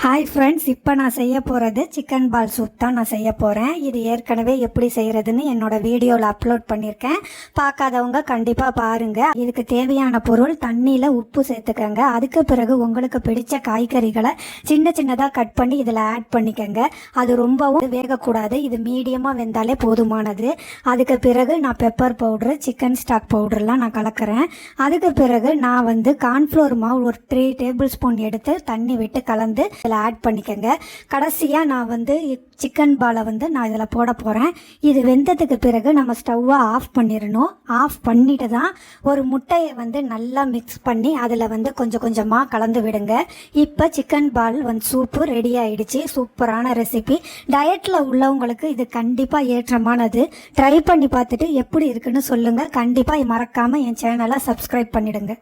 Hi friends, இப்போ நான் செய்ய போகிறது சிக்கன் பால் சூப் தான் நான் செய்ய போகிறேன். இது ஏற்கனவே எப்படி செய்கிறதுன்னு என்னோட வீடியோவில் அப்லோட் பண்ணியிருக்கேன். பார்க்காதவங்க கண்டிப்பாக பாருங்கள். இதுக்கு தேவையான பொருள் தண்ணியில் உப்பு சேர்த்துக்கங்க. அதுக்கு பிறகு உங்களுக்கு பிடிச்ச காய்கறிகளை சின்ன சின்னதாக கட் பண்ணி இதில் ஆட் பண்ணிக்கங்க. அது ரொம்பவும் வேகக்கூடாது, இது மீடியமாக வெந்தாலே போதுமானது. அதுக்கு பிறகு நான் பெப்பர் பவுட்ரு, சிக்கன் ஸ்டாக் பவுடர்லாம் நான் கலக்கிறேன். அதுக்கு பிறகு நான் கார்ன்ஃப்ளோர் மாவு ஒரு 3 டேபிள் ஸ்பூன் எடுத்து தண்ணி விட்டு கலந்து இதில் ஆட் பண்ணிக்கங்க. கடைசியாக நான் சிக்கன் பாலை நான் இதில் போட போகிறேன். இது வெந்ததுக்கு பிறகு நம்ம ஸ்டவ்வை ஆஃப் பண்ணிடணும். ஆஃப் பண்ணிட்டு தான் ஒரு முட்டையை நல்லா மிக்ஸ் பண்ணி அதில் கொஞ்சம் கொஞ்சமாக கலந்து விடுங்க. இப்போ சிக்கன் பால் சூப்பு ரெடி ஆயிடுச்சு. சூப்பரான ரெசிபி. டயட்டில் உள்ளவங்களுக்கு இது கண்டிப்பாக ஏற்றமானது. ட்ரை பண்ணி பார்த்துட்டு எப்படி இருக்குன்னு சொல்லுங்கள். கண்டிப்பாக மறக்காமல் என் சேனலை சப்ஸ்கிரைப் பண்ணிடுங்க.